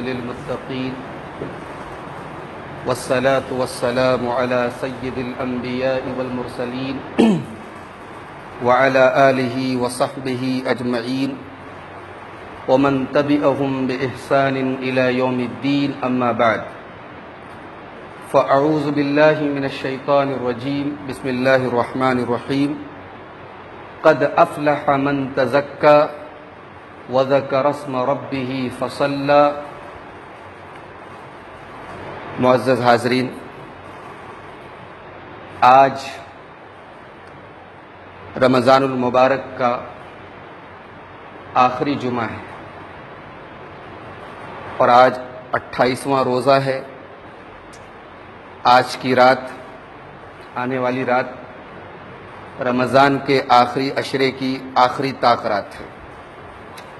للمتقين والصلاة والسلام على سيد الأنبياء والمرسلين وعلى آله وصحبه أجمعين ومن تبعهم بإحسان إلى يوم الدين أما بعد فأعوذ بالله من الشيطان الرجيم بسم الله الرحمن الرحيم قد أفلح من تزكى وذكر اسم ربه فصلى۔ معزز حاضرین، آج رمضان المبارک کا آخری جمعہ ہے اور آج 28واں روزہ ہے۔ آج کی رات، آنے والی رات رمضان کے آخری عشرے کی آخری طاق رات ہے،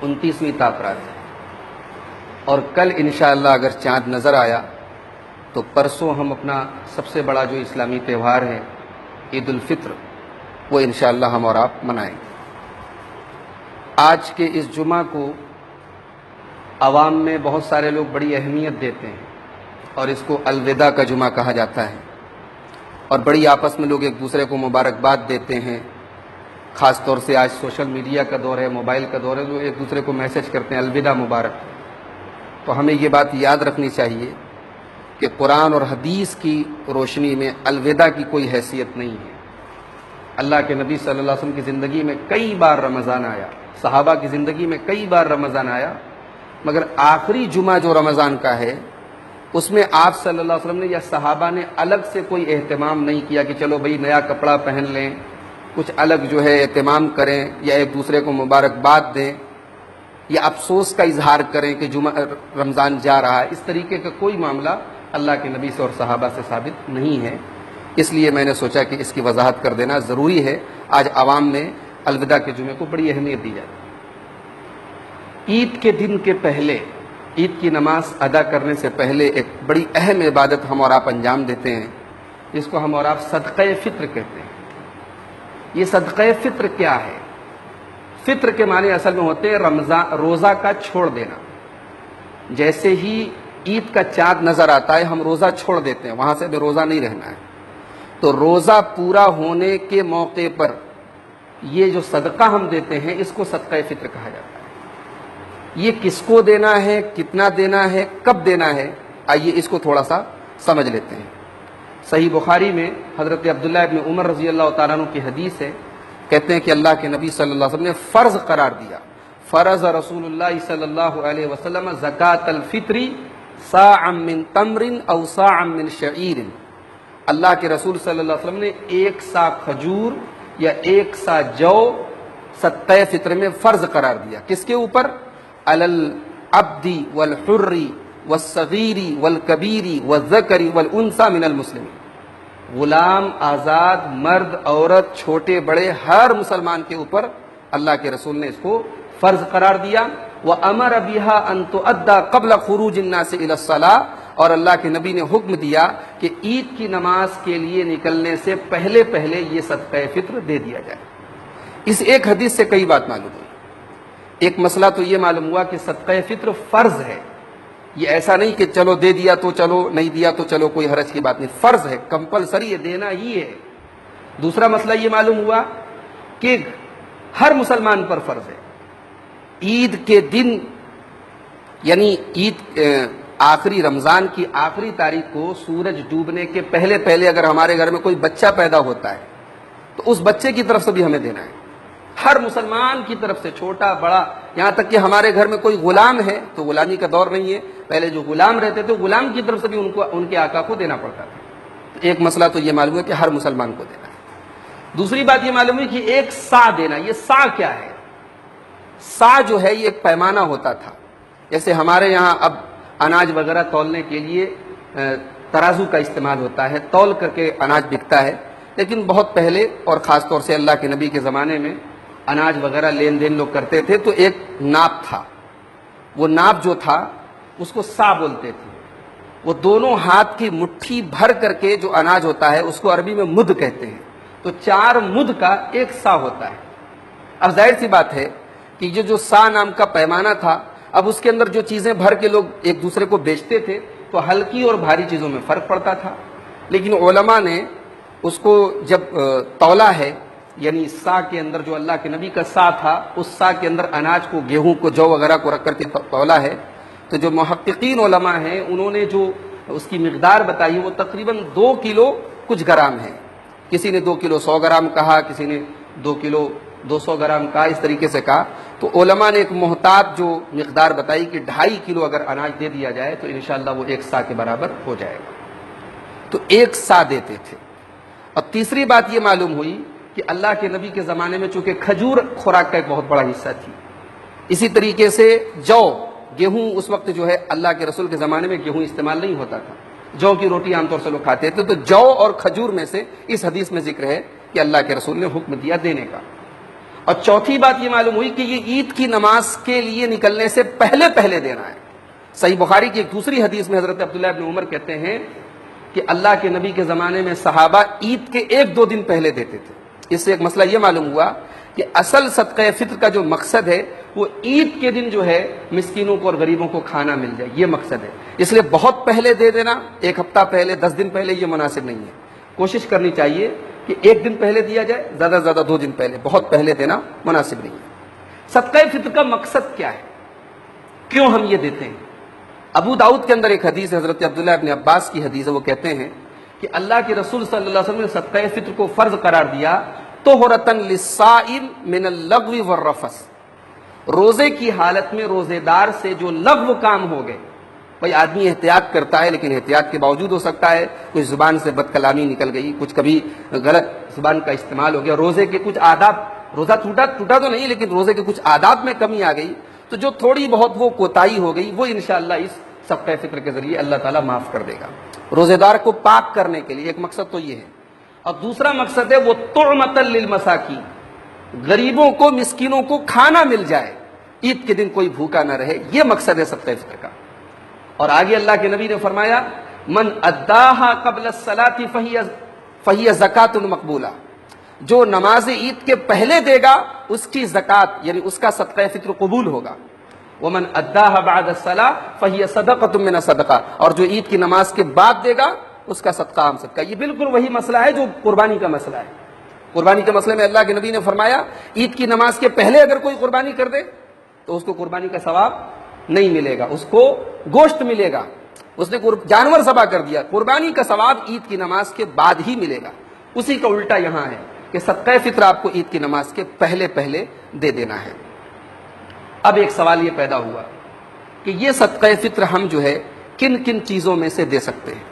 29ویں طاق رات ہے، اور کل انشاءاللہ اگر چاند نظر آیا تو پرسوں ہم اپنا سب سے بڑا جو اسلامی تہوار ہے عید الفطر، وہ انشاءاللہ ہم اور آپ منائیں گے۔ آج کے اس جمعہ کو عوام میں بہت سارے لوگ بڑی اہمیت دیتے ہیں اور اس کو الوداع کا جمعہ کہا جاتا ہے، اور بڑی آپس میں لوگ ایک دوسرے کو مبارکباد دیتے ہیں۔ خاص طور سے آج سوشل میڈیا کا دور ہے، موبائل کا دور ہے، لوگ ایک دوسرے کو میسج کرتے ہیں الوداع مبارک۔ تو ہمیں یہ بات یاد رکھنی چاہیے کہ قرآن اور حدیث کی روشنی میں الوداع کی کوئی حیثیت نہیں ہے۔ اللہ کے نبی صلی اللہ علیہ وسلم کی زندگی میں کئی بار رمضان آیا، صحابہ کی زندگی میں کئی بار رمضان آیا، مگر آخری جمعہ جو رمضان کا ہے اس میں آپ صلی اللہ علیہ وسلم نے یا صحابہ نے الگ سے کوئی اہتمام نہیں کیا کہ چلو بھئی نیا کپڑا پہن لیں، کچھ الگ جو ہے اہتمام کریں یا ایک دوسرے کو مبارکباد دیں یا افسوس کا اظہار کریں کہ رمضان جا رہا ہے۔ اس طریقے کا کوئی معاملہ اللہ کے نبی سے اور صحابہ سے ثابت نہیں ہے، اس لیے میں نے سوچا کہ اس کی وضاحت کر دینا ضروری ہے۔ آج عوام میں الوداع کے جمعے کو بڑی اہمیت دی جاتی ہے۔ عید کے دن کے پہلے، عید کی نماز ادا کرنے سے پہلے ایک بڑی اہم عبادت ہم اور آپ انجام دیتے ہیں، جس کو ہم اور آپ صدقہ فطر کہتے ہیں۔ یہ صدقہ فطر کیا ہے؟ فطر کے معنی اصل میں ہوتے ہیں روزہ کا چھوڑ دینا۔ جیسے ہی عید کا چاند نظر آتا ہے ہم روزہ چھوڑ دیتے ہیں، وہاں سے بھی روزہ نہیں رہنا ہے۔ تو روزہ پورا ہونے کے موقع پر یہ جو صدقہ ہم دیتے ہیں اس کو صدقہ فطر کہا جاتا ہے۔ یہ کس کو دینا ہے، کتنا دینا ہے، کب دینا ہے، آئیے اس کو تھوڑا سا سمجھ لیتے ہیں۔ صحیح بخاری میں حضرت عبداللہ ابن عمر رضی اللہ تعالیٰ عنہ کی حدیث ہے، کہتے ہیں کہ اللہ کے نبی صلی اللہ علیہ وسلم نے فرض قرار دیا، فرض رسول اللہ صلی اللہ علیہ وسلم زکوٰۃ الفطر صاعا من تمر او صاعا من شعیر۔ اللہ کے رسول صلی اللہ علیہ وسلم نے 1 سا کھجور یا 1 سا جو صدقہ فطر میں فرض قرار دیا۔ کس کے اوپر؟ علی العبد والحر والصغیر والکبیر والذکر والانثی من المسلمین۔ غلام، آزاد، مرد، عورت، چھوٹے بڑے، ہر مسلمان کے اوپر اللہ کے رسول نے اس کو فرض قرار دیا۔ وَأَمَرَ بِهَا أَن تُؤَدَّى قَبْلَ خُرُوجِ النَّاسِ إِلَى الصَّلَاةِ، اور اللہ کے نبی نے حکم دیا کہ عید کی نماز کے لیے نکلنے سے پہلے یہ صدقہ فطر دے دیا جائے۔ اس ایک حدیث سے کئی بات معلوم ہوئی۔ ایک مسئلہ تو یہ معلوم ہوا کہ صدقہ فطر فرض ہے، یہ ایسا نہیں کہ چلو دے دیا تو چلو، نہیں دیا تو چلو، کوئی حرج کی بات نہیں، فرض ہے، کمپلسری ہے، دینا ہی ہے۔ دوسرا مسئلہ یہ معلوم ہوا کہ ہر مسلمان پر فرض ہے۔ عید کے دن یعنی عید آخری رمضان کی آخری تاریخ کو سورج ڈوبنے کے پہلے اگر ہمارے گھر میں کوئی بچہ پیدا ہوتا ہے تو اس بچے کی طرف سے بھی ہمیں دینا ہے، ہر مسلمان کی طرف سے، چھوٹا بڑا، یہاں تک کہ ہمارے گھر میں کوئی غلام ہے تو غلامی کا دور نہیں ہے، پہلے جو غلام رہتے تھے غلام کی طرف سے بھی ان کے آقا کو دینا پڑتا تھا۔ ایک مسئلہ تو یہ معلوم ہے کہ ہر مسلمان کو دینا ہے۔ دوسری بات یہ معلوم ہے کہ 1 سا دینا۔ یہ سا کیا ہے؟ سا جو ہے یہ ایک پیمانہ ہوتا تھا، جیسے ہمارے یہاں اب اناج وغیرہ تولنے کے لیے ترازو کا استعمال ہوتا ہے، تول کر کے اناج بکتا ہے، لیکن بہت پہلے اور خاص طور سے اللہ کے نبی کے زمانے میں اناج وغیرہ لین دین لوگ کرتے تھے تو ایک ناپ تھا، وہ ناپ جو تھا اس کو سا بولتے تھے۔ وہ دونوں ہاتھ کی مٹھی بھر کر کے جو اناج ہوتا ہے اس کو عربی میں مد کہتے ہیں، تو 4 مد کا 1 سا ہوتا ہے۔ اب ظاہر سی بات ہے کہ یہ جو سا نام کا پیمانہ تھا اب اس کے اندر جو چیزیں بھر کے لوگ ایک دوسرے کو بیچتے تھے تو ہلکی اور بھاری چیزوں میں فرق پڑتا تھا، لیکن علماء نے اس کو جب تولا ہے، یعنی سا کے اندر جو اللہ کے نبی کا سا تھا، اس سا کے اندر اناج کو، گیہوں کو، جو وغیرہ کو رکھ کر کے تولا ہے، تو جو محققین علماء ہیں انہوں نے جو اس کی مقدار بتائی وہ تقریباً 2 کلو کچھ گرام ہے۔ کسی نے 2 کلو 100 گرام کہا، کسی نے 2 کلو 200 گرام کہا، اس طریقے سے کہا۔ تو علماء نے ایک محتاط جو مقدار بتائی کہ 2.5 کلو اگر اناج دے دیا جائے تو انشاءاللہ وہ 1 سا کے برابر ہو جائے گا، تو 1 سا دیتے تھے۔ اور تیسری بات یہ معلوم ہوئی کہ اللہ کے نبی کے زمانے میں چونکہ کھجور خوراک کا ایک بہت بڑا حصہ تھی، اسی طریقے سے جو گیہوں اس وقت جو ہے اللہ کے رسول کے زمانے میں گیہوں استعمال نہیں ہوتا تھا، جو کی روٹی عام طور سے لوگ کھاتے تھے، تو جو اور کھجور میں سے اس حدیث میں ذکر ہے کہ اللہ کے رسول نے حکم دیا دینے کا۔ اور چوتھی بات یہ معلوم ہوئی کہ یہ عید کی نماز کے لیے نکلنے سے پہلے پہلے دینا ہے۔ صحیح بخاری کی ایک دوسری حدیث میں حضرت عبداللہ ابن عمر کہتے ہیں کہ اللہ کے نبی کے زمانے میں صحابہ عید کے 1-2 دن پہلے دیتے تھے۔ اس سے ایک مسئلہ یہ معلوم ہوا کہ اصل صدقہ فطر کا جو مقصد ہے وہ عید کے دن جو ہے مسکینوں کو اور غریبوں کو کھانا مل جائے، یہ مقصد ہے۔ اس لیے بہت پہلے دے دینا، 1 ہفتہ پہلے، 10 دن پہلے، یہ مناسب نہیں ہے۔ کوشش کرنی چاہیے کہ 1 دن پہلے دیا جائے، زیادہ سے زیادہ 2 دن پہلے، بہت پہلے دینا مناسب نہیں ہے۔ صدقہ فطر کا مقصد کیا ہے؟ کیوں ہم یہ دیتے ہیں؟ ابو داؤد کے اندر ایک حدیث ہے، حضرت عبداللہ ابن عباس کی حدیث ہے، وہ کہتے ہیں کہ اللہ کے رسول صلی اللہ علیہ وسلم نے صدقہ فطر کو فرض قرار دیا طہرۃ للصائم من اللغو والرفث، روزے کی حالت میں روزے دار سے جو لغو کام ہو گئے، بھائی آدمی احتیاط کرتا ہے لیکن احتیاط کے باوجود ہو سکتا ہے کچھ زبان سے بد کلامی نکل گئی، کچھ کبھی غلط زبان کا استعمال ہو گیا، روزے کے کچھ آداب، روزہ ٹوٹا تو نہیں لیکن روزے کے کچھ آداب میں کمی آ گئی، تو جو تھوڑی بہت وہ کوتاہی ہو گئی وہ انشاءاللہ اس صدقہ فطر کے ذریعے اللہ تعالیٰ معاف کر دے گا۔ روزے دار کو پاک کرنے کے لیے ایک مقصد تو یہ ہے، اور دوسرا مقصد ہے وہ طعمۃ للمساکین، غریبوں کو، مسکینوں کو کھانا مل جائے، عید کے دن کوئی بھوکا نہ رہے، یہ مقصد ہے صدقہ فطر کا۔ اور آگے اللہ کے نبی نے فرمایا من اداہا قبل الصلاۃ فہی زکوۃ مقبولہ، جو نماز عید کے پہلے دے گا اس کی زکوٰۃ یعنی اس کا صدقہ فطر قبول ہوگا۔ ومن اداہا بعد الصلاۃ فہی صدقۃ من الصدقہ، اور جو عید کی نماز کے بعد دے گا اس کا صدقہ عام صدقہ۔ یہ بالکل وہی مسئلہ ہے جو قربانی کا مسئلہ ہے۔ قربانی کے مسئلے میں اللہ کے نبی نے فرمایا عید کی نماز کے پہلے اگر کوئی قربانی کر دے تو اس کو قربانی کا ثواب نہیں ملے گا، اس کو گوشت ملے گا، اس نے جانور ذبح کر دیا، قربانی کا ثواب عید کی نماز کے بعد ہی ملے گا۔ اسی کا الٹا یہاں ہے کہ صدقہ فطر آپ کو عید کی نماز کے پہلے پہلے دے دینا ہے۔ اب ایک سوال یہ پیدا ہوا کہ یہ صدقہ فطر ہم جو ہے کن کن چیزوں میں سے دے سکتے ہیں؟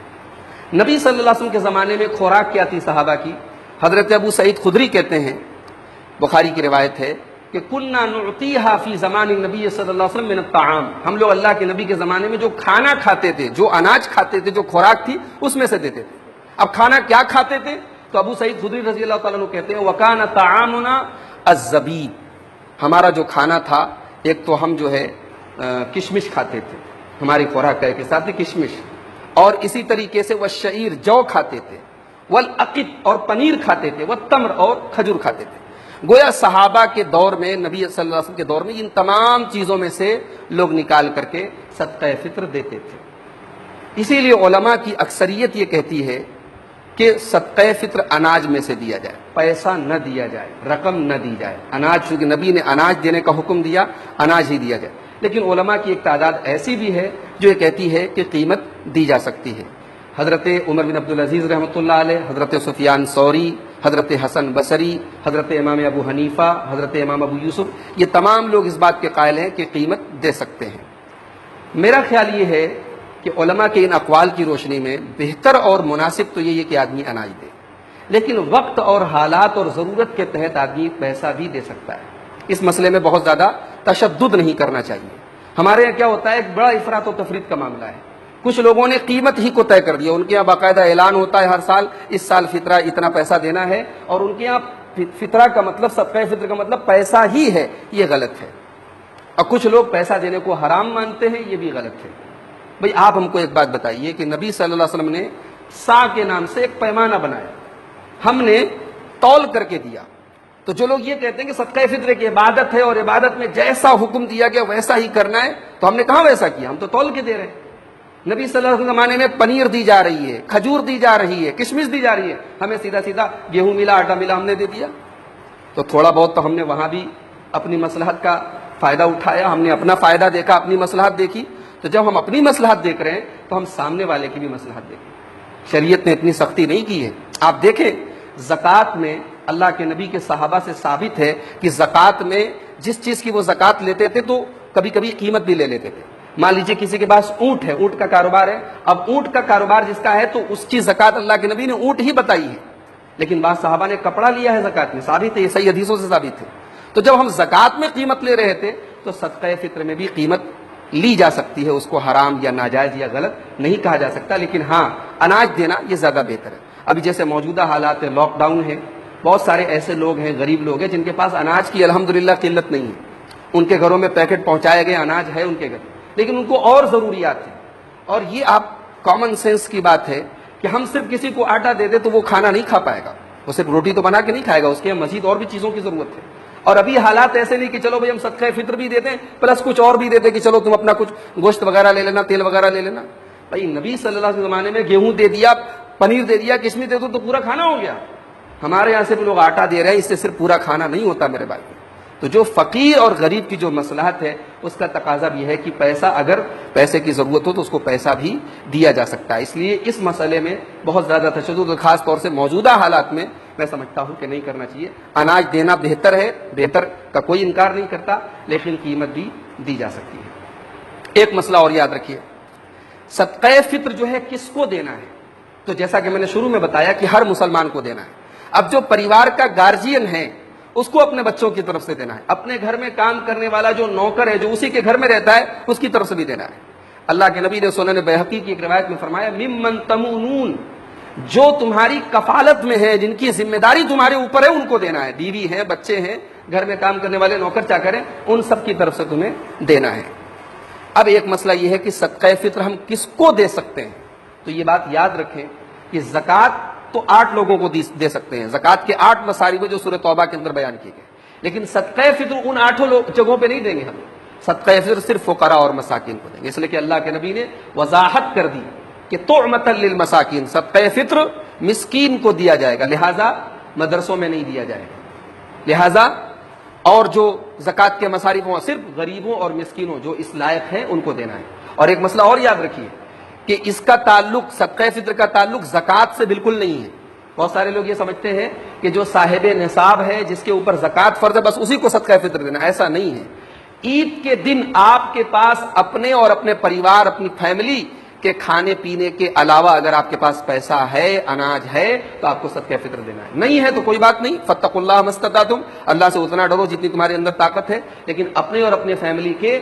نبی صلی اللہ علیہ وسلم کے زمانے میں خوراک کیا تھی صحابہ کی؟ حضرت ابو سعید خدری کہتے ہیں، بخاری کی روایت ہے کہ کننا نعطیہا فی زمان النبی صلی اللہ علیہ وسلم من الطعام، ہم لوگ اللہ کے نبی کے زمانے میں جو کھانا کھاتے تھے، جو اناج کھاتے تھے، جو خوراک تھی اس میں سے دیتے تھے۔ اب کھانا کیا کھاتے تھے؟ تو ابو سعید خدری رضی اللہ تعالیٰ عنہ کہتے ہیں وکان طعامنا الزبیب، ہمارا جو کھانا تھا ایک تو ہم جو ہے کشمش کھاتے تھے، ہماری خوراک کا ایک حصہ تھی کشمش، اور اسی طریقے سے والشعیر، جو کھاتے تھے، والعقد اور پنیر کھاتے تھے، والتمر اور کھجور کھاتے تھے۔ گویا صحابہ کے دور میں، نبی صلی اللہ علیہ وسلم کے دور میں ان تمام چیزوں میں سے لوگ نکال کر کے صدقہ فطر دیتے تھے۔ اسی لیے علماء کی اکثریت یہ کہتی ہے کہ صدقہ فطر اناج میں سے دیا جائے، پیسہ نہ دیا جائے، رقم نہ دی جائے، اناج، چونکہ نبی نے اناج دینے کا حکم دیا، اناج ہی دیا جائے۔ لیکن علماء کی ایک تعداد ایسی بھی ہے جو یہ کہتی ہے کہ قیمت دی جا سکتی ہے۔ حضرت عمر بن عبدالعزیز رحمۃ اللہ علیہ، حضرت سفیان ثوری، حضرت حسن بصری، حضرت امام ابو حنیفہ، حضرت امام ابو یوسف، یہ تمام لوگ اس بات کے قائل ہیں کہ قیمت دے سکتے ہیں۔ میرا خیال یہ ہے کہ علماء کے ان اقوال کی روشنی میں بہتر اور مناسب تو یہ ہے کہ آدمی اناج دے، لیکن وقت اور حالات اور ضرورت کے تحت آدمی پیسہ بھی دے سکتا ہے۔ اس مسئلے میں بہت زیادہ تشدد نہیں کرنا چاہیے۔ ہمارے یہاں کیا ہوتا ہے، ایک بڑا افراط و تفریط کا معاملہ ہے۔ کچھ لوگوں نے قیمت ہی کو طے کر دیا، ان کے یہاں باقاعدہ اعلان ہوتا ہے ہر سال، اس سال فطرہ اتنا پیسہ دینا ہے، اور ان کے یہاں فطرہ کا مطلب، صدقہ فطر کا مطلب پیسہ ہی ہے، یہ غلط ہے۔ اور کچھ لوگ پیسہ دینے کو حرام مانتے ہیں، یہ بھی غلط ہے۔ بھئی آپ ہم کو ایک بات بتائیے کہ نبی صلی اللہ علیہ وسلم نے سا کے نام سے ایک پیمانہ بنایا، ہم نے تول کر کے دیا، تو جو لوگ یہ کہتے ہیں کہ صدقہ فطر کی عبادت ہے اور عبادت میں جیسا حکم دیا گیا ویسا ہی کرنا ہے، تو ہم نے کہاں ویسا کیا؟ ہم تو تول کے دے رہے ہیں۔ نبی صلی اللہ علیہ وسلم کے زمانے میں پنیر دی جا رہی ہے، کھجور دی جا رہی ہے، کشمش دی جا رہی ہے، ہمیں سیدھا سیدھا گیہوں ملا، آٹا ملا، ہم نے دے دیا۔ تو تھوڑا بہت تو ہم نے وہاں بھی اپنی مصلحت کا فائدہ اٹھایا، ہم نے اپنا فائدہ دیکھا، اپنی مصلحت دیکھی۔ تو جب ہم اپنی مصلحت دیکھ رہے ہیں تو ہم سامنے والے کی بھی مصلحت دیکھیں۔ شریعت نے اتنی سختی نہیں کی ہے۔ آپ دیکھیں زکوٰۃ میں اللہ کے نبی کے صحابہ سے ثابت ہے کہ زکوٰۃ میں جس چیز کی وہ زکوٰۃ لیتے تھے تو کبھی کبھی قیمت بھی لے لیتے تھے۔ مان لیجیے کسی کے پاس اونٹ ہے، اونٹ کا کاروبار ہے، اب اونٹ کا کاروبار جس کا ہے تو اس کی زکوٰۃ اللہ کے نبی نے اونٹ ہی بتائی ہے، لیکن بعض صحابہ نے کپڑا لیا ہے زکوٰۃ میں، ثابت ہے، یہ صحیح حدیثوں سے ثابت ہے۔ تو جب ہم زکوٰۃ میں قیمت لے رہے تھے تو صدقہ فطر میں بھی قیمت لی جا سکتی ہے، اس کو حرام یا ناجائز یا غلط نہیں کہا جا سکتا، لیکن ہاں اناج دینا یہ زیادہ بہتر ہے۔ ابھی جیسے موجودہ حالات ہے، لاک ڈاؤن ہے، بہت سارے ایسے لوگ ہیں، غریب لوگ ہیں جن کے پاس اناج کی الحمدللہ قلت نہیں ہے، ان کے گھروں میں پیکٹ پہنچائے گئے، اناج ہے ان کے گھر، لیکن ان کو اور ضروریات ہیں۔ اور یہ آپ کامن سینس کی بات ہے کہ ہم صرف کسی کو آٹا دے دیں تو وہ کھانا نہیں کھا پائے گا، وہ صرف روٹی تو بنا کے نہیں کھائے گا، اس کے مزید اور بھی چیزوں کی ضرورت ہے۔ اور ابھی حالات ایسے نہیں کہ چلو بھائی ہم صدقہ فطر بھی دیتے ہیں پلس کچھ اور بھی دیتے کہ چلو تم اپنا کچھ گوشت وغیرہ لے لینا، تیل وغیرہ لے لینا۔ بھائی نبی صلی اللہ علیہ وسلم زمانے میں گیہوں دے دیا، پنیر دے دیا، کشمش دے دو تو پورا کھانا ہو گیا۔ ہمارے یہاں صرف لوگ آٹا دے رہے ہیں، اس سے صرف پورا کھانا نہیں ہوتا میرے بھائی۔ تو جو فقیر اور غریب کی جو مصلحت ہے اس کا تقاضا بھی ہے کہ پیسہ، اگر پیسے کی ضرورت ہو تو اس کو پیسہ بھی دیا جا سکتا ہے۔ اس لیے اس مسئلے میں بہت زیادہ تشدد، خاص طور سے موجودہ حالات میں میں سمجھتا ہوں کہ نہیں کرنا چاہیے۔ اناج دینا بہتر ہے، بہتر کا کوئی انکار نہیں کرتا، لیکن قیمت بھی دی جا سکتی ہے۔ ایک مسئلہ اور یاد رکھیے، صدقہ فطر جو ہے کس کو دینا ہے؟ تو جیسا کہ میں نے شروع میں بتایا کہ ہر مسلمان کو دینا ہے۔ اب جو پریوار کا گارجین ہے اس کو اپنے بچوں کی طرف سے دینا ہے، اپنے گھر میں کام کرنے والا جو نوکر ہے جو اسی کے گھر میں رہتا ہے اس کی طرف سے بھی دینا ہے۔ اللہ کے نبی نے سنن بیہقی کی ایک روایت میں فرمایا ممن تمونون، جو تمہاری کفالت میں ہے، جن کی ذمہ داری تمہارے اوپر ہے ان کو دینا ہے، بیوی ہیں، بچے ہیں، گھر میں کام کرنے والے نوکر چاکر ہیں، ان سب کی طرف سے تمہیں دینا ہے۔ اب ایک مسئلہ یہ ہے کہ صدقہ فطر ہم کس کو دے سکتے ہیں؟ تو یہ بات یاد رکھیں کہ زکوٰۃ تو 8 لوگوں کو دے سکتے ہیں، زکوٰۃ کے 8 مصارف جو سورہ توبہ کے اندر بیان کیے گئے، لیکن صدقہ فطر ان 8 جگہوں پہ نہیں دیں گے ہم۔ صدقہ فطر صرف فقراء اور مساکین کو دیں گے، اس لیے کہ اللہ کے نبی نے وضاحت کر دی کہ طعمۃ للمساکین، صدقہ فطر مسکین کو دیا جائے گا، لہٰذا مدرسوں میں نہیں دیا جائے گا، لہٰذا اور جو زکوٰۃ کے مصارف ہوں صرف غریبوں اور مسکینوں جو اس لائق ہیں ان کو دینا ہے۔ اور ایک مسئلہ اور یاد رکھیے کہ اس کا تعلق، صدقہ فطر کا تعلق زکوٰۃ سے بالکل نہیں ہے۔ بہت سارے لوگ یہ سمجھتے ہیں کہ جو صاحب نصاب ہے، جس کے اوپر زکوٰۃ فرض ہے، بس اسی کو صدقہ فطر دینا، ایسا نہیں ہے۔ عید کے دن آپ کے پاس اپنے اور اپنے پریوار، اپنی فیملی کے کھانے پینے کے علاوہ اگر آپ کے پاس پیسہ ہے، اناج ہے، تو آپ کو صدقہ فطر دینا ہے۔ نہیں ہے تو کوئی بات نہیں، فاتقوا اللہ ما استطعتم، اللہ سے اتنا ڈرو جتنی تمہارے اندر طاقت ہے، لیکن اپنے اور اپنے فیملی کے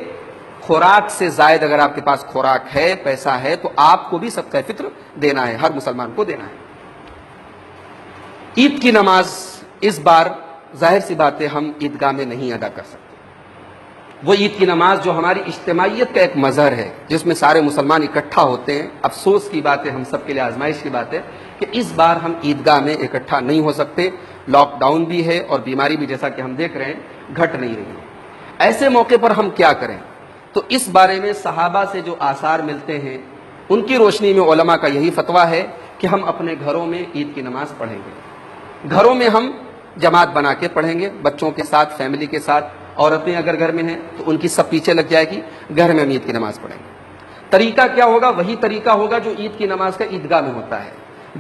خوراک سے زائد اگر آپ کے پاس خوراک ہے، پیسہ ہے، تو آپ کو بھی صدقہ فطر دینا ہے، ہر مسلمان کو دینا ہے۔ عید کی نماز اس بار ظاہر سی بات ہے ہم عیدگاہ میں نہیں ادا کر سکتے۔ وہ عید کی نماز جو ہماری اجتماعیت کا ایک مظہر ہے، جس میں سارے مسلمان اکٹھا ہوتے ہیں، افسوس کی بات ہے، ہم سب کے لیے آزمائش کی بات ہے کہ اس بار ہم عیدگاہ میں اکٹھا نہیں ہو سکتے۔ لاک ڈاؤن بھی ہے اور بیماری بھی جیسا کہ ہم دیکھ رہے ہیں گھٹ نہیں رہی ہے۔ ایسے موقع پر ہم کیا کریں؟ تو اس بارے میں صحابہ سے جو آثار ملتے ہیں ان کی روشنی میں علماء کا یہی فتویٰ ہے کہ ہم اپنے گھروں میں عید کی نماز پڑھیں گے۔ گھروں میں ہم جماعت بنا کے پڑھیں گے، بچوں کے ساتھ، فیملی کے ساتھ، عورتیں اگر گھر میں ہیں تو ان کی سب پیچھے لگ جائے گی، گھر میں ہم عید کی نماز پڑھیں گے۔ طریقہ کیا ہوگا؟ وہی طریقہ ہوگا جو عید کی نماز کا عیدگاہ میں ہوتا ہے،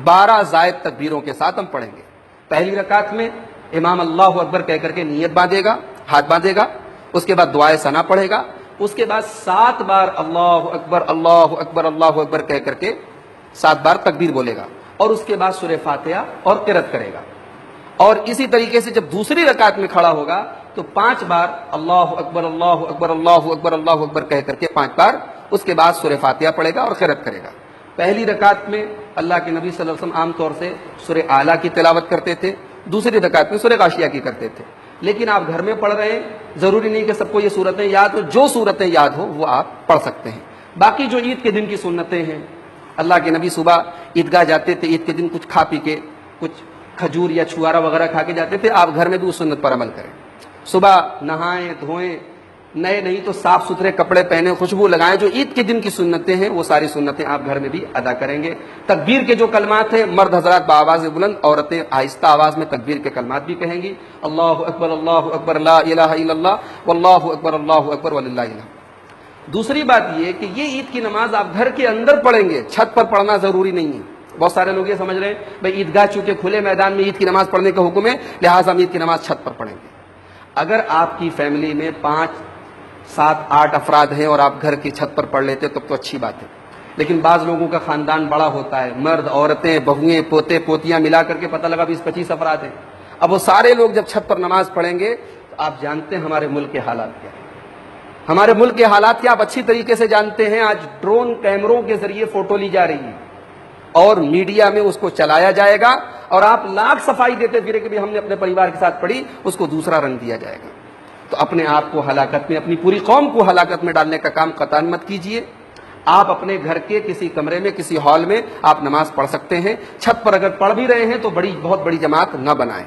12 زائد تکبیروں کے ساتھ ہم پڑھیں گے۔ پہلی رکعت میں امام اللہ اکبر کہہ کر کے نیت باندھے گا، ہاتھ باندھے گا، اس کے بعد دعائے ثنا پڑھے گا، اس کے بعد 7 بار اللہ اکبر اللہ اکبر اللہ اکبر کہہ کر کے 7 بار تکبیر بولے گا، اور اس کے بعد سورہ فاتحہ اور قرأت کرے گا۔ اور اسی طریقے سے جب دوسری رکعت میں کھڑا ہوگا تو 5 بار اللہ اکبر اللہ اکبر اللہ اکبر اللہ اکبر کہہ کر کے 5 بار، اس کے بعد سورہ فاتحہ پڑھے گا اور قرأت کرے گا۔ پہلی رکعت میں اللہ کے نبی صلی اللہ علیہ وسلم عام طور سے سورہ اعلیٰ کی تلاوت کرتے تھے، دوسری رکعت میں سورہ غاشیہ کی کرتے تھے، لیکن آپ گھر میں پڑھ رہے ہیں، ضروری نہیں کہ سب کو یہ صورتیں یاد ہو، جو صورتیں یاد ہو وہ آپ پڑھ سکتے ہیں۔ باقی جو عید کے دن کی سنتیں ہیں، اللہ کے نبی صبح عیدگاہ جاتے تھے، عید کے دن کچھ کھا پی کے، کچھ کھجور یا چھوارا وغیرہ کھا کے جاتے تھے، آپ گھر میں بھی اس سنت پر عمل کریں. صبح نہائیں دھوئیں، نئے نہیں تو صاف ستھرے کپڑے پہنے، خوشبو لگائیں. جو عید کے دن کی سنتیں ہیں وہ ساری سنتیں آپ گھر میں بھی ادا کریں گے. تکبیر کے جو کلمات ہیں، مرد حضرات بآواز بلند، عورتیں آہستہ آواز میں تکبیر کے کلمات بھی کہیں گی. اللہ اکبر لا الہ الا اللہ واللہ اکبر وللہ الحمد. دوسری بات یہ کہ یہ عید کی نماز آپ گھر کے اندر پڑھیں گے، چھت پر پڑھنا ضروری نہیں ہے. بہت سارے لوگ یہ سمجھ رہے ہیں بھائی عیدگاہ چونکہ کھلے میدان میں عید کی نماز پڑھنے کا حکم ہے، لہٰذا ہم عید کی نماز چھت پر پڑھیں گے. اگر آپ کی فیملی میں 5 7 8 افراد ہیں اور آپ گھر کی چھت پر پڑھ لیتے تب تو اچھی بات ہے. لیکن بعض لوگوں کا خاندان بڑا ہوتا ہے، مرد عورتیں بہویں پوتے پوتیاں ملا کر کے پتہ لگا 20-25 افراد ہیں. اب وہ سارے لوگ جب چھت پر نماز پڑھیں گے تو آپ جانتے ہیں ہمارے ملک کے حالات کیا ہیں. ہمارے ملک کے حالات کیا آپ اچھی طریقے سے جانتے ہیں. آج ڈرون کیمروں کے ذریعے فوٹو لی جا رہی ہے اور میڈیا میں اس کو چلایا جائے گا، اور آپ لاکھ صفائی دیتے پھرے کہ بھی ہم نے اپنے پریوار کے ساتھ پڑھی، اس کو دوسرا رنگ دیا جائے گا. تو اپنے آپ کو ہلاکت میں، اپنی پوری قوم کو ہلاکت میں ڈالنے کا کام قطعاً مت کیجیے. آپ اپنے گھر کے کسی کمرے میں کسی ہال میں آپ نماز پڑھ سکتے ہیں. چھت پر اگر پڑھ بھی رہے ہیں تو بہت بڑی جماعت نہ بنائیں.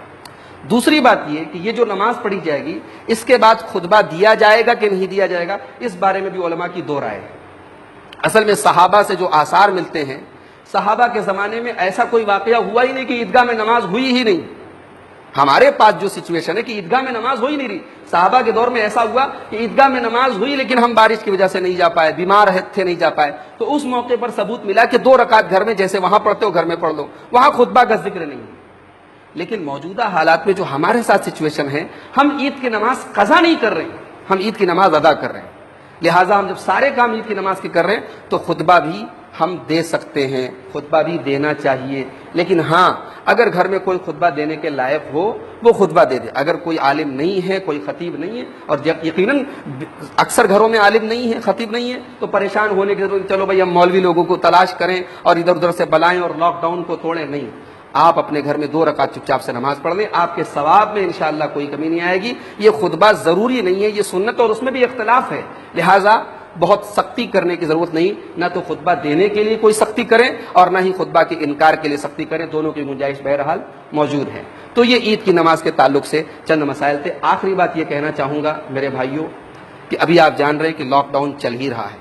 دوسری بات یہ کہ یہ جو نماز پڑھی جائے گی اس کے بعد خطبہ دیا جائے گا کہ نہیں دیا جائے گا، اس بارے میں بھی علماء کی 2 رائے ہے. اصل میں صحابہ سے جو آثار ملتے ہیں، صحابہ کے زمانے میں ایسا کوئی واقعہ ہوا ہی نہیں کہ عیدگاہ میں نماز ہوئی ہی نہیں. ہمارے پاس جو سچویشن ہے کہ عیدگاہ میں نماز ہو ہی نہیں رہی، صحابہ کے دور میں ایسا ہوا کہ عیدگاہ میں نماز ہوئی لیکن ہم بارش کی وجہ سے نہیں جا پائے، بیمار تھے نہیں جا پائے. تو اس موقع پر ثبوت ملا کہ 2 رکعت گھر میں جیسے وہاں پڑھتے ہو گھر میں پڑھ لو، وہاں خطبہ کا ذکر نہیں. لیکن موجودہ حالات میں جو ہمارے ساتھ سچویشن ہے، ہم عید کی نماز قضا نہیں کر رہے ہیں، ہم عید کی نماز ادا کر رہے ہیں. لہٰذا ہم جب سارے کام عید کی نماز کے کر رہے ہیں تو خطبہ بھی ہم دے سکتے ہیں، خطبہ بھی دینا چاہیے. لیکن ہاں اگر گھر میں کوئی خطبہ دینے کے لائق ہو وہ خطبہ دے دے. اگر کوئی عالم نہیں ہے، کوئی خطیب نہیں ہے، اور یقیناً اکثر گھروں میں عالم نہیں ہے، خطیب نہیں ہے، تو پریشان ہونے کی ضرورت، چلو بھائی ہم مولوی لوگوں کو تلاش کریں اور ادھر ادھر سے بلائیں اور لاک ڈاؤن کو توڑیں. نہیں، آپ اپنے گھر میں 2 رکعت چپ چاپ سے نماز پڑھ لیں، آپ کے ثواب میں انشاءاللہ کوئی کمی نہیں آئے گی. یہ خطبہ ضروری نہیں ہے، یہ سنت اور اس میں بھی اختلاف ہے، لہٰذا بہت سختی کرنے کی ضرورت نہیں. نہ تو خطبہ دینے کے لیے کوئی سختی کریں اور نہ ہی خطبہ کے انکار کے لیے سختی کریں، دونوں کی گنجائش بہرحال موجود ہے. تو یہ عید کی نماز کے تعلق سے چند مسائل تھے. آخری بات یہ کہنا چاہوں گا میرے بھائیوں کہ ابھی آپ جان رہے ہیں کہ لاک ڈاؤن چل ہی رہا ہے،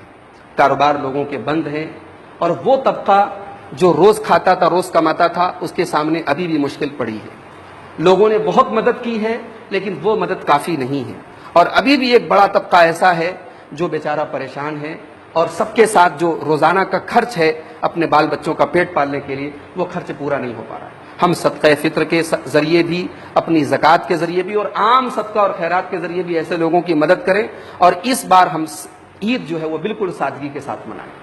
کاروبار لوگوں کے بند ہیں، اور وہ طبقہ جو روز کھاتا تھا روز کماتا تھا اس کے سامنے ابھی بھی مشکل پڑی ہے. لوگوں نے بہت مدد کی ہے لیکن وہ مدد کافی نہیں ہے، اور ابھی بھی ایک بڑا طبقہ ایسا ہے جو بیچارہ پریشان ہے، اور سب کے ساتھ جو روزانہ کا خرچ ہے اپنے بال بچوں کا پیٹ پالنے کے لیے وہ خرچ پورا نہیں ہو پا رہا ہے. ہم صدقہ فطر کے ذریعے بھی، اپنی زکوٰۃ کے ذریعے بھی، اور عام صدقہ اور خیرات کے ذریعے بھی ایسے لوگوں کی مدد کریں. اور اس بار ہم عید جو ہے وہ بالکل سادگی کے ساتھ منائیں.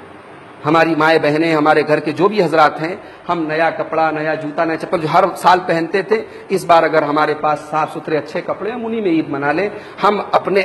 ہماری مائیں بہنیں، ہمارے گھر کے جو بھی حضرات ہیں، ہم نیا کپڑا، نیا جوتا، نیا چپل جو ہر سال پہنتے تھے، اس بار اگر ہمارے پاس صاف ستھرے اچھے کپڑے ہیں، انہی میں عید منا لیں. ہم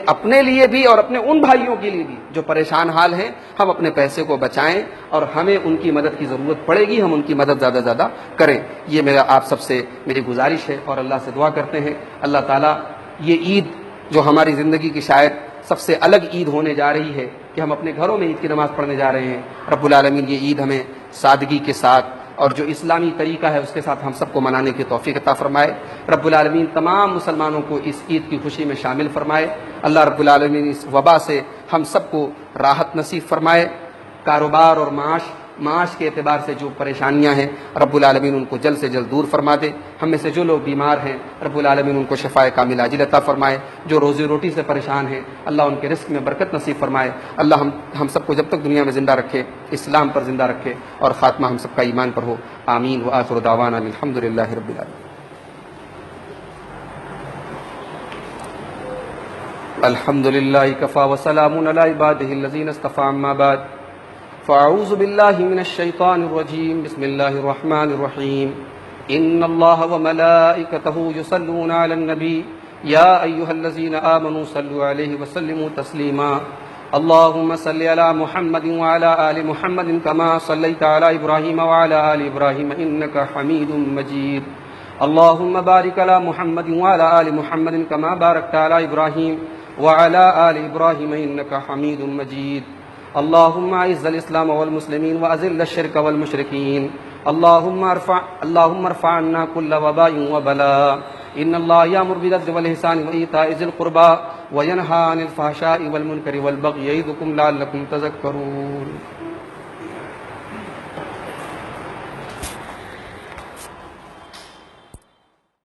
اپنے لیے بھی اور اپنے ان بھائیوں کے لیے بھی جو پریشان حال ہیں، ہم اپنے پیسے کو بچائیں، اور ہمیں ان کی مدد کی ضرورت پڑے گی، ہم ان کی مدد زیادہ زیادہ کریں. یہ میرا آپ سب سے میری گزارش ہے، اور اللہ سے دعا کرتے ہیں اللہ تعالیٰ یہ عید جو ہماری زندگی کی شاید سب سے الگ عید ہونے جا رہی ہے کہ ہم اپنے گھروں میں عید کی نماز پڑھنے جا رہے ہیں، رب العالمین یہ عید ہمیں سادگی کے ساتھ اور جو اسلامی طریقہ ہے اس کے ساتھ ہم سب کو منانے کی توفیق عطا فرمائے. رب العالمین تمام مسلمانوں کو اس عید کی خوشی میں شامل فرمائے. اللہ رب العالمین اس وبا سے ہم سب کو راحت نصیب فرمائے. کاروبار اور معاش کے اعتبار سے جو پریشانیاں ہیں رب العالمین ان کو جلد سے جلد دور فرما دے. ہم میں سے جو لوگ بیمار ہیں رب العالمین ان کو شفائے کامل عاجل عطا فرمائے. جو روزی روٹی سے پریشان ہیں اللہ ان کے رزق میں برکت نصیب فرمائے. اللہ ہم سب کو جب تک دنیا میں زندہ رکھے اسلام پر زندہ رکھے اور خاتمہ ہم سب کا ایمان پر ہو. آمین. وآخر دعوانا الحمدللہ رب العالمین. الحمدللہ کفا وسلام علی عبادہ الذین اصطفی. اما بعد فاعوذ باللہ من الشیطان الرجیم. بسم اللہ الرحمن الرحیم. ان اللہ وملائکتہ یصلون علی النبی یا ایہا الذین آمنوا صلوا علیہ وسلموا تسلیما. اللہم صل علی محمد وعلی آل محمد کما صلیت علی ابراہیم وعلی آل ابراہیم انکا حمید مجید. اللہم بارک علی محمد وعلی آل محمد کما بارکت علی ابراہیم وعلی آل ابراہیم انکا حمید مجید. اللهم اعز الاسلام والمسلمين واذل الشرك والمشركين. اللهم ارفع عنا كل وباء وبلاء. ان الله يأمر بالعدل والإحسان وإيتاء ذي القربى وينهى عن الفحشاء والمنكر والبغي يعظكم لعلكم تذكرون.